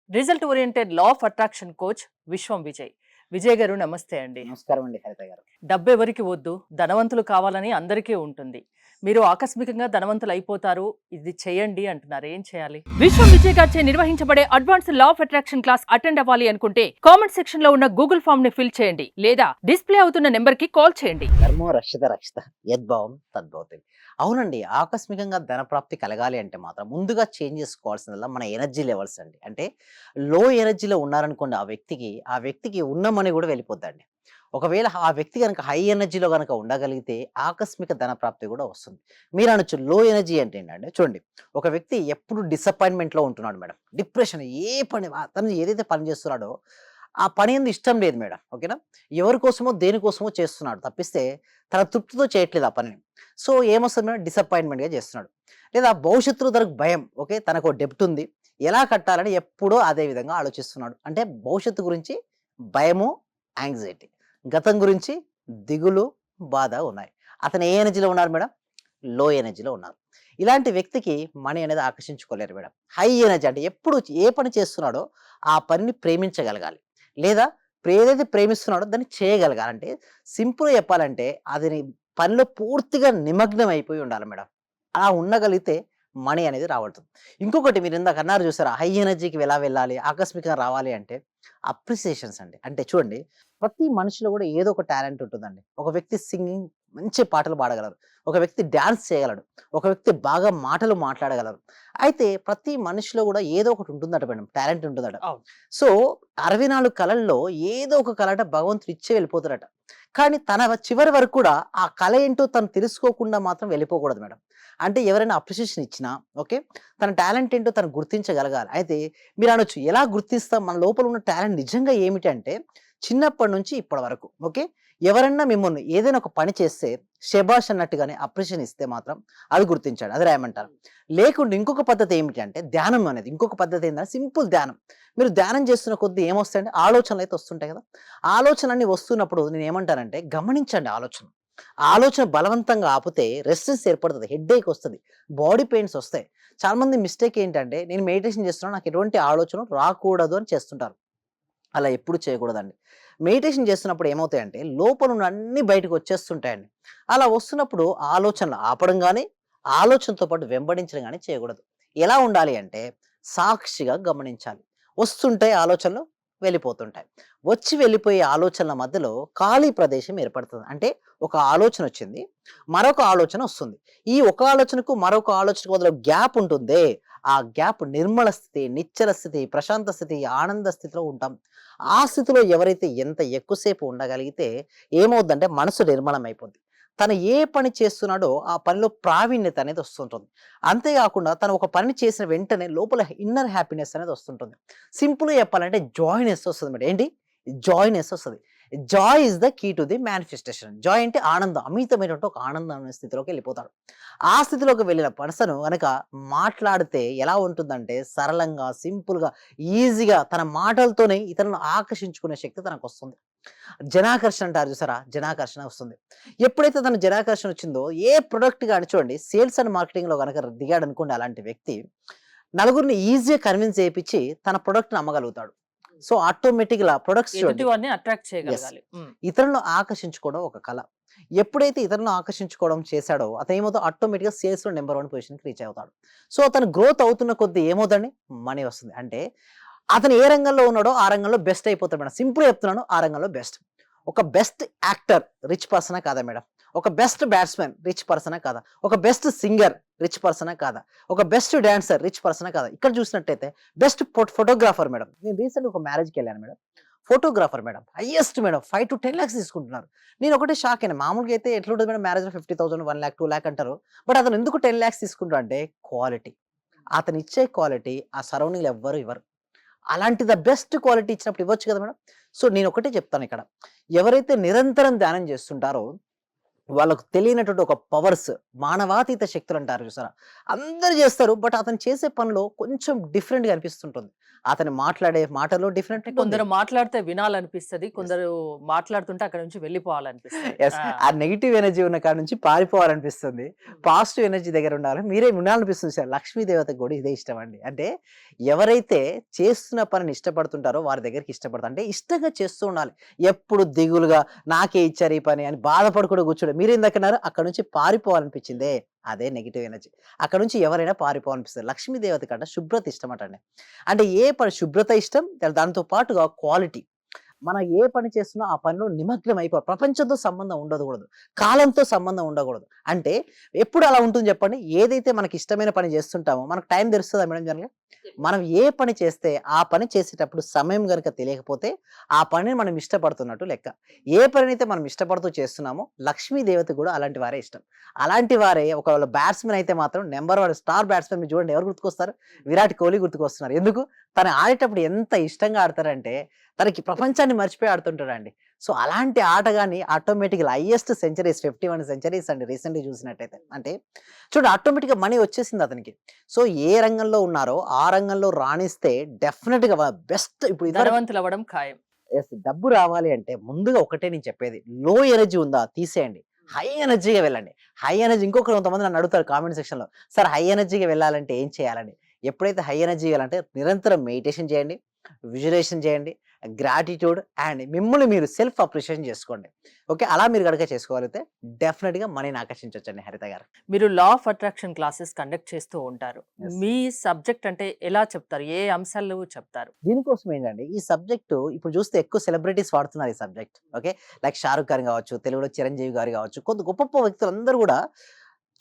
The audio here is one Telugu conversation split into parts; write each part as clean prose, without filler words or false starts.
Result oriented law of attraction coach విశ్వం విజయ్. విజయ్ గారు నమస్తే అండి. నమస్కారం అండి హరిత గారు. డబ్బెవరికి వద్దు, ధనవంతులు కావాలని అందరికీ ఉంటుంది. మీరు ఆకస్మికంగా ధనవంతులు అయిపోతారు, ఇది చేయండి అంటున్నారు. ఏం చేయాలి? విశ్వం విజయ్ గారిచే నిర్వహించబడే advance law of attraction class attend అవ్వాలి అనుకుంటే కామెంట్ సెక్షన్ లో ఉన్న గూగుల్ ఫామ్ ని ఫిల్ చేయండి లేదా డిస్ప్లే అవుతున్న నెంబర్ కి కాల్ చేయండి. ధర్మో రక్షిత రక్షిత యద్భావం తద్భవతి. అవునండి, ఆకస్మికంగా ధన ప్రాప్తి కలగాలి అంటే మాత్రం ముందుగా చేంజ్ చేసుకోవాల్సిందల్లా మన ఎనర్జీ లెవెల్స్ అండి. అంటే లో ఎనర్జీలో ఉన్నారనుకోండి, ఆ వ్యక్తికి ఉన్న మనీ కూడా వెళ్ళిపోద్దండి. ఒకవేళ ఆ వ్యక్తి గనక హై ఎనర్జీలో గనక ఉండగలిగితే ఆకస్మిక ధన ప్రాప్తి కూడా వస్తుంది. మీరు అనొచ్చు లో ఎనర్జీ అంటే ఏంటంటే, చూడండి, ఒక వ్యక్తి ఎప్పుడు డిసప్పాయింట్మెంట్‌లో ఉంటున్నాడు మేడం. డిప్రెషన్, ఏ పని తను ఏదైతే పని చేస్తున్నాడో ఆ పని ఎందు ఇష్టం లేదు మేడం. ఓకేనా? ఎవరి కోసమో, దేనికోసమో చేస్తున్నాడు తప్పిస్తే తన తృప్తితో చేయట్లేదు ఆ పనిని. So, ఏమొస్తది madam? డిసప్పాయింట్‌మెంట్‌గా చేస్తున్నాడు. లేదా భవిష్యత్తులో తనకు భయం. ఓకే. తనకో డెబ్ట్ ఉంది. ఎలా కట్టాలని ఎప్పుడూ అదే విధంగా ఆలోచిస్తున్నాడు. అంటే భవిష్యత్తు గురించి భయము, యాంగ్జైటీ. గతం గురించి దిగులు, బాధ ఉన్నాయి. అతను ఏ ఎనర్జీలో ఉన్నారు మేడం? లో ఎనర్జీలో ఉన్నారు. ఇలాంటి వ్యక్తికి మనీ అనేది ఆకర్షించుకోలేరు మేడం. హై ఎనర్జీ అంటే ఎప్పుడు ఏ పని చేస్తున్నాడో ఆ పనిని ప్రేమించగలగాలి. లేదా ఏదైతే ప్రేమిస్తున్నాడో దాన్ని చేయగలగాలి. అంటే సింపుల్‌గా చెప్పాలంటే అది పనిలో పూర్తిగా నిమగ్నం అయిపోయి ఉండాలి మేడం. అలా ఉండగలిగితే మనీ అనేది రాబడుతుంది. ఇంకొకటి మీరు ఇందాక అన్నారు చూసారా? హై ఎనర్జీకి ఎలా వెళ్ళాలి? ఆకస్మికంగా రావాలి అంటే అప్రిసియేషన్స్ అండి. అంటే చూడండి, ప్రతి మనిషిలో కూడా ఏదో ఒక టాలెంట్ ఉంటుందండి. ఒక వ్యక్తి సింగింగ్ మంచి పాటలు పాడగలరు. ఒక వ్యక్తి డాన్స్ చేయగలడు. ఒక వ్యక్తి బాగా మాటలు మాట్లాడగలరు. అయితే ప్రతి మనిషిలో కూడా ఏదో ఒకటి ఉంటుందట మేడం. టాలెంట్ ఉంటుందట. అవును. సో, 64 కళల్లో ఏదో ఒక కళట భగవంతుడు ఇచ్చే వెళ్ళిపోతాడట. కానీ తన చివరి వరకు కూడా ఆ కళ ఏంటో తను తెలుసుకోకుండా మాత్రం వెళ్ళిపోకూడదు మేడం. అంటే ఎవరైనా అప్రిషియేషన్ ఇచ్చినా, ఓకే, తన టాలెంట్ ఏంటో తను గుర్తించగలగాలి. అయితే మీరనొచ్చు, ఎలా గుర్తిస్తాం? మన లోపల ఉన్న టాలెంట్ నిజంగా ఏమిటంటే, చిన్నప్పటి నుంచి ఇప్పటి వరకు, ఓకే, ఎవరన్నా మిమ్మల్ని ఏదైనా ఒక పని చేస్తే శభాష్ అన్నట్టుగానే అప్రిషియేషన్ ఇస్తే మాత్రం అది గుర్తించండి. అది రాయమంటారు. లేకుంటే ఇంకొక పద్ధతి ఏమిటి అంటే ధ్యానం అనేది. ఇంకొక పద్ధతి ఏంటంటే సింపుల్ ధ్యానం. మీరు ధ్యానం చేస్తున్న కొద్దీ ఏమొస్తాయంటే ఆలోచనలైతే వస్తుంటాయి కదా! ఆలోచనలన్నీ వస్తున్నప్పుడు నేనేమంటానంటే గమనించండి ఆలోచన. ఆలోచన బలవంతంగా ఆపితే రెస్ట్‌లెస్ ఏర్పడుతది. హెడ్‌ఏక్ వస్తది. బాడీ పెయిన్స్ వస్తాయి. చాలామంది మిస్టేక్ ఏంటంటే, నేను మెడిటేషన్ చేస్తున్నాను, నాకు ఎటువంటి ఆలోచన రాకూడదు అని చేస్తుంటారు. అలా ఎప్పుడు చేయకూడదండి. మెడిటేషన్ చేస్తున్నప్పుడు ఏమవుతాయంటే లోపలున్న అన్నీ బయటకొచ్చేస్తుంటాయండి. అలా వస్తున్నప్పుడు ఆలోచనలు ఆపడం గాని, ఆలోచనతో పాటు వెంబడించడం గాని చేయకూడదు. ఎలా ఉండాలి అంటే సాక్షిగా గమనించాలి. వస్తుంటాయి ఆలోచనలు, వెళ్ళిపోతుంటాయి. వచ్చి వెళ్ళిపోయే ఆలోచనల మధ్యలో ఖాళీ ప్రదేశం ఏర్పడుతుంది. అంటే ఒక ఆలోచనొచ్చింది, మరొక ఆలోచన వస్తుంది. ఈ ఒక ఆలోచనకు, మరొక ఆలోచనకు మధ్యలో గ్యాప్ ఉంటుందే, ఆ గ్యాప్ నిర్మల స్థితి, నిశ్చల స్థితి, ప్రశాంత స్థితి, ఆనంద స్థితిలో ఉంటాం. ఆ స్థితిలో ఎవరైతే ఎంత ఎక్కువసేపు ఉండగలిగితే ఏమవుద్దంటే మనసు నిర్మలమైపోద్ది. తను ఏ పని చేస్తున్నాడో ఆ పనిలో ప్రావీణ్యత అనేది వస్తుంటుంది. అంతేగాకుండా తను ఒక పనిని చేసిన వెంటనే లోపల ఇన్నర్ హ్యాపీనెస్ అనేది వస్తుంటుంది. సింపుల్‌గా చెప్పాలంటే జాయ్‌నెస్ వస్తది మేడం. ఏంటి? జాయ్‌నెస్ వస్తది. Joy is the key to the manifestation. Joy అంటే ఆనందం. అమితమైనటువంటి ఒక ఆనందం అనే స్థితిలోకి వెళ్ళిపోతాడు. ఆ స్థితిలోకి వెళ్ళిన పర్సన్ గనక మాట్లాడితే ఎలా ఉంటుందంటే సరళంగా, సింపుల్‌గా, ఈజీగా తన మాటలతోనే ఇతరులను ఆకర్షించుకునే శక్తి తనకొస్తుంది. జనాకర్షణ అంటారు చూసారా? జనాకర్షణ వస్తుంది. ఎప్పుడైతే తన జనాకర్షణ వచ్చిందో ఏ ప్రొడక్ట్ గాని చూడండి, సేల్స్ అండ్ మార్కెటింగ్‌లో గనక దిగాడనుకోండి అలాంటి వ్యక్తి, నలుగురిని ఈజీగా కన్విన్స్ చేపిచ్చి తన ప్రొడక్ట్‌ని అమ్మగలుగుతాడు. సో, ఆటోమేటిక్‌గా ప్రొడక్ట్స్ ఎదుటి చూడండి. వారిని అట్రాక్ట్ యెస్. చేయగలగాలి. ఇతరులను ఆకర్షించుకోవడం ఒక కళ. ఎప్పుడైతే ఇతరులను ఆకర్షించుకోవడం చేశాడో అతనేమవుతాడు, ఆటోమేటిక్‌గా సేల్స్‌లో నంబర్ 1 పొజిషన్‌కి రీచ్ అవుతాడు. సో, అతను గ్రోత్ అవుతున్న కొద్దీ ఏమవుతండి? మనీ వస్తుంది. అంటే అతను ఏ రంగంలో ఉన్నాడో ఆ రంగంలో బెస్ట్ అయిపోతాడు మేడం. సింపుల్‌గా చెప్తున్నాను, ఆ రంగంలో బెస్ట్. ఒక బెస్ట్ యాక్టర్ రిచ్ పర్సనా కాదా మేడం? ఒక బెస్ట్ బ్యాట్స్‌మన్ రిచ్ పర్సనా కాదా? ఒక బెస్ట్ సింగర్ రిచ్ పర్సనా కాదా? ఒక బెస్ట్ డాన్సర్ రిచ్ పర్సనా కాదా? ఇక్కడ చూసినట్టయితే బెస్ట్ ఫోటోగ్రాఫర్ మేడం. నేను రీసెంట్‌గా ఒక మ్యారేజ్‌కెళ్ళాను madam. Photographer madam. Highest madam. 5-10 lakhs తీసుకుంటున్నారు. నేను ఒకటే షాక్ అయినా. మామూలుగా అయితే ఎట్లుంటది మేడం, మ్యారేజ్‌లో 50,000, 1,00,000, 2,00,000 అంటారు. బట్ అతను ఎందుకు 10 లాక్స్ తీసుకుంటాడు అంటే క్వాలిటీ. అతను ఇచ్చే క్వాలిటీ ఆ సరౌండింగ్‌లో ఎవ్వరు ఇవ్వరు. అలాంటి ద బెస్ట్ క్వాలిటీ ఇచ్చినప్పుడు ఇవ్వచ్చు కదా మేడం. సో, నేను ఒకటే చెప్తాను ఇక్కడ. ఎవరైతే నిరంతరం ధ్యానం చేస్తుంటారో వాళ్ళకు తెలియనటువంటి ఒక పవర్స్, మానవాతీత శక్తులు అంటారు చూసారా? అందరూ చేస్తారు. బట్ అతను చేసే పనిలో కొంచెం డిఫరెంట్‌గా అనిపిస్తుంటుంది. అతను మాట్లాడే మాటలో డిఫరెంట్ అంటే ఉంటుంది. కొందరు మాట్లాడితే వినాలనిపిస్తది. యెస్. కొందరు మాట్లాడుతుంటే అక్కడి నుంచి వెళ్ళిపోవాలనిపిస్తది. యెస్. ఆ! ఆ నెగెటివ్ ఎనర్జీ ఉన్న కాడ నుంచి పారిపోవాలనిపిస్తుంది. పాజిటివ్ ఎనర్జీ దగ్గర ఉండాలి. మీరే వినాలనిపిస్తుంది సార్. లక్ష్మీ దేవతకి కూడా ఇదే ఇష్టమండి. అంటే ఎవరైతే చేస్తున్న పనిని ఇష్టపడుతుంటారో వారి దగ్గరికి ఇష్టపడతారు. అంటే ఇష్టంగా చేస్తూ ఉండాలి. ఎప్పుడు దిగులుగా నాకే ఇచ్చారు ఈ పని అని బాధపడకుండా కూర్చోడం. మీరేందకన్నారు అక్కడి నుంచి పారిపోవాలనిపించిందే. అదే నెగెటివ్ ఎనర్జీ. అక్కడి నుంచి ఎవరైనా పారిపోవాలనిపిస్తది. లక్ష్మీ దేవత కంట శుభ్రత ఇష్టమటండి. అంటే ఏ పని శుభ్రత ఇష్టం, దాంతో పాటుగా క్వాలిటీ. మనం ఏ పని చేస్తున్నా ఆ పనిలో నిమగ్నం అయిపోవాలి. ప్రపంచంతో సంబంధం ఉండకూడదు. కాలంతో సంబంధం ఉండకూడదు. అంటే ఎప్పుడు అలా ఉంటుంది చెప్పండి? ఏదైతే మనకి ఇష్టమైన పని చేస్తుంటామో మనకు టైం తెలుస్తదా మేడం జనరల్‌గా? మనం ఏ పని చేస్తే ఆ పని చేసేటప్పుడు సమయం గనుక తెలియకపోతే ఆ పనిని మనం ఇష్టపడుతున్నట్టు లెక్క. ఏ పనినైతే మనం ఇష్టపడుతూ చేస్తున్నామో లక్ష్మీ దేవతకి కూడా అలాంటి వారే ఇష్టం. అలాంటి వారే ఒకవేళ బ్యాట్స్‌మన్ అయితే మాత్రం నంబర్ 1 స్టార్ బ్యాట్స్‌మన్ మీరు చూడండి ఎవరు గుర్తుకొస్తారు? విరాట్ కోహ్లీ గుర్తుకొస్తున్నారు. ఎందుకు? తను ఆడేటప్పుడు ఎంత ఇష్టంగా ఆడతారంటే తనకి ప్రపంచాన్ని మర్చిపోయి ఆడుతుంటాడండి. సో, అలాంటి ఆటగాన్ని ఆటోమేటిక్‌గా హైయెస్ట్ సెంచరీస్ 51 సెంచరీస్ అండి రీసెంట్‌గా చూసినట్టయితే. అంటే చూడండి ఆటోమేటిక్‌గా మనీ వచ్చేసింది అతనికి. సో, ఏ రంగంలో ఉన్నారో ఆ రంగంలో రాణిస్తే డెఫినిట్‌గా బెస్ట్ ఇప్పుడు ఇదివరకు ధనవంతులవ్వడం ఖాయం. యెస్. డబ్బు రావాలి అంటే ముందుగా ఒకటే నేను చెప్పేది. లో ఎనర్జీ ఉందా తీసేయండి. హై ఎనర్జీ‌గా వెళ్ళండి. హై ఎనర్జీ ఇంకొకరు కొంతమంది నన్ను అడుగుతారు కామెంట్ సెక్షన్‌లో. సార్ హై ఎనర్జీ‌గా వెళ్ళాలంటే ఏం చేయాలని? ఎప్పుడైతే హై ఎనర్జీ ఎళ్ళాలంటే నిరంతరం మెడిటేషన్ చేయండి. విజువలైజేషన్ చేయండి. గ్రాటిట్యూడ్ అండ్ మిమ్మల్ని మీరు సెల్ఫ్ అప్రిషియేషన్ చేసుకోండి. ఓకే. అలా మీరు గనక చేసుకోగలిగితే డెఫినిట్‌గా మనీని ఆకర్షించొచ్చండి హరిత గారు. మీరు law of attraction classes conduct చేస్తూ ఉంటారు. యెస్. మీ సబ్జెక్ట్ అంటే ఎలా చెప్తారు? ఏ అంశాలు చెప్తారు? దీనికోసం ఏంటంటే ఈ సబ్జెక్టు ఇప్పుడు చూస్తే ఎక్కువ సెలబ్రిటీస్ వాడుతున్నారు ఈ subject. Okay. Like 'Shahrukh Khan' గావచ్చు, తెలుగులో 'చిరంజీవి' గారు గావచ్చు, గొప్ప గొప్ప వ్యక్తులందరూ గూడా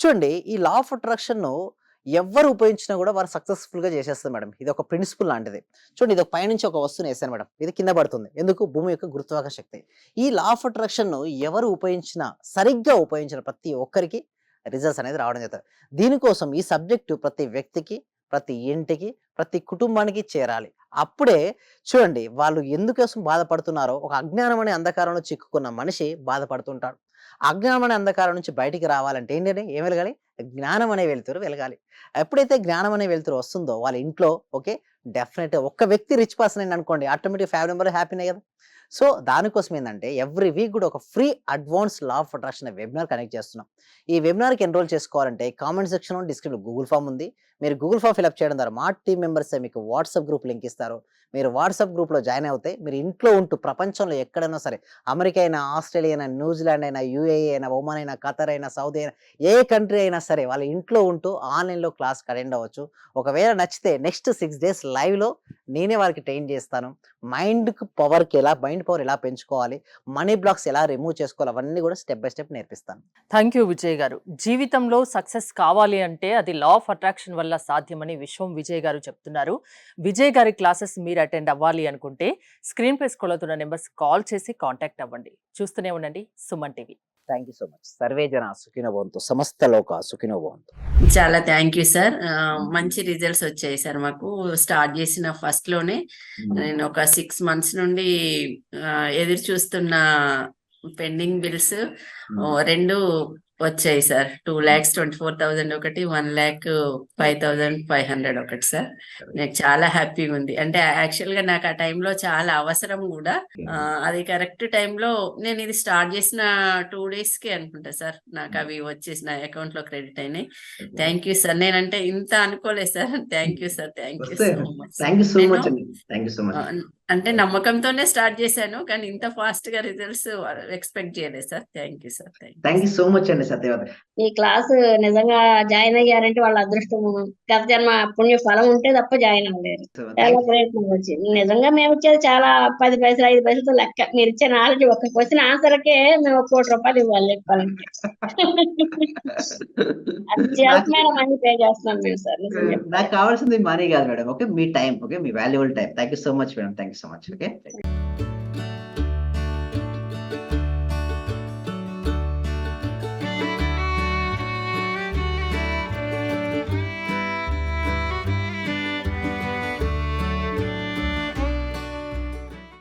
చూడండి ఈ లా ఆఫ్ అట్రాక్షన్‌ను ఎవ్వరు ఉపయోగించినా గూడా వారు సక్సెస్‌ఫుల్‌గా చేసేస్తారు మేడం. ఇదొక ప్రిన్సిపల్ లాంటిది. చూడండి ఇది పైనుంచి ఒక వస్తువునేసాను మేడం. ఇది కింద పడుతుంది. ఎందుకు? భూమి యొక్క గురుత్వాకర్షణ శక్తి. ఈ లా ఆఫ్ అట్రాక్షన్‌ను ఎవరు ఉపయోగించినా, సరిగ్గా ఉపయోగించిన ప్రతి ఒక్కరికి రిజల్ట్స్ అనేది రావడం జరుగుతది. దీనికోసం ఈ సబ్జెక్టు ప్రతి వ్యక్తికి, ప్రతి ఇంటికి, ప్రతి కుటుంబానికి చేరాలి. అప్పుడే చూడండి వాళ్ళు ఎందుకోసం బాధపడుతున్నారో ఒక అజ్ఞానం అనే అంధకారంలో చిక్కుకున్న మనిషి బాధపడుతుంటాడు. అజ్ఞానం అనే అంధకారం నుంచి బయటికి రావాలంటే ఏంటండి? ఏం వెలగాలి? జ్ఞానం అనే వెలుతురు వెలగాలి. ఎప్పుడైతే జ్ఞానం అనే వెలుతురు వస్తుందో వాళ్ళ ఇంట్లో ఓకే. డెఫినెట్‌గా ఒక్క వ్యక్తి రిచ్ పర్సన్ అయిందనుకోండి ఆటోమేటిక్‌గా ఫ్యామిలీ మెంబర్ హ్యాపీనే గదా! సో, దానికోసం ఏందంటే ఎవ్రీ వీక్ గూడా ఒక free advance law of attraction webinar connect చేస్తున్నాం. ఈ వెబినార్‌కి ఎన్రోల్ చేసుకోవాలంటే కామెంట్ సెక్షన్‌లో డిస్క్రిప్షన్‌లో గూగుల్ ఫార్మ్ ఉంది. మీరు గూగుల్ ఫార్మ్ ఫిలప్ చేయడం ద్వారా మా టీమ్ మెంబర్సే మీకు వాట్సాప్ గ్రూప్ లింక్ ఇస్తారు. మీరు వాట్సాప్ గ్రూప్‌లో జాయిన్ అవుతే మీరు ఇంట్లో ఉంటూ ప్రపంచంలో ఎక్కడైనా సరే అమెరికా అయినా, ఆస్ట్రేలియా అయినా, న్యూజిలాండ్ అయినా, యూఏఈ అయినా, ఒమాన్ అయినా, ఖతర్ అయినా, సౌదీ అయినా ఏ కంట్రీ అయినా సరే వాళ్ళ ఇంట్లో ఉంటూ ఆన్‌లైన్‌లో క్లాస్‌కి అటెండ్ అవ్వచ్చు. ఒకవేళ నచ్చితే నెక్స్ట్ 6 డేస్ లైవ్‌లో నేనే వారికి ట్రైన్ చేస్తాను. మైండ్ పవర్ ఎలా పెంచుకోవాలి, మనీ బ్లాక్స్ ఎలా రిమూవ్ చేసుకోవాలి అవన్నీ కూడా స్టెప్ బై స్టెప్ నేర్పిస్తాను. థ్యాంక్ యూ విజయ్ గారు. జీవితంలో సక్సెస్ కావాలి అంటే అది లా ఆఫ్ అట్రాక్షన్ వల్ల సాధ్యమని విశ్వం విజయ్ గారు చెప్తున్నారు. విజయ్ గారి క్లాసెస్ మీరు అటెండ్ అవ్వాలి అనుకుంటే స్క్రీన్ పై స్క్రోల్ అవుతున్న నెంబర్స్ కాల్ చేసి కాంటాక్ట్ అవ్వండి. చూస్తూనే ఉండండి Suman TV. Thank you so much. Survey జన సుఖినో భవంతు. సమస్త లోక సుఖినో భవంతు. చాలా థ్యాంక్ యూ సార్. మంచి రిజల్ట్స్ వచ్చాయి సార్ మాకు. స్టార్ట్ చేసిన ఫస్ట్‌లోనే నేను ఒక 6 మంత్స్ నుండి ఎదురు చూస్తున్న పెండింగ్ బిల్స్ 2 వచ్చాయి సార్. 2,24,000 ఒకటి, 1,05,500 ఒకటి సార్. నాకు చాలా హ్యాపీగా ఉంది. అంటే యాక్చువల్‌గా నాకు ఆ టైంలో చాలా అవసరం కూడా. అది కరెక్ట్ టైంలో నేను ఇది స్టార్ట్ చేసిన 2 డేస్‌కే అనుకుంటా సార్. నాకు అవి వచ్చేసి నా అకౌంట్‌లో క్రెడిట్ అయినాయి. Thank you sir. నేనంటే ఇంత అనుకోలేదు sir. Thank you sir. Thank you so much. Thank you so నేను మచ్ అండి. Thank you so much. అంటే నమ్మకంతోనే స్టార్ట్ చేశాను. కానీ ఇంత ఫాస్ట్‌గా రిజల్ట్స్ ఎక్స్‌పెక్ట్ చేయలేదు sir. Thank you sir. Thank you so much అండి సత్యవతి. ఈ క్లాస్ నిజంగా జాయిన్ అయ్యారంటే వాళ్ళ అదృష్టం, గత జన్మ పుణ్య ఫలం ఉంటే తప్ప జాయిన్ అవ్వలేరు. చాలా ప్రయత్నం వచ్చింది. నిజంగా మేము ఇచ్చేది చాలా 10 పైసలు 5 పైసలతో లెక్క. మీరు ఇచ్చే నాలెడ్జ్ ఒక క్వశ్చన్ ఆన్సర్కే మేము ₹1,00,00,000 ఇవ్వాలి చెప్పాలంటే. అత్యల్పమైన మనీ పే చేస్తున్నాం మేము సార్. నిజం చెప్పాలి. నాకు కావాల్సింది మనీ కాదు madam. Okay. Me time. Okay. Me valuable time. Thank you so much madam. Thank you so much. Okay.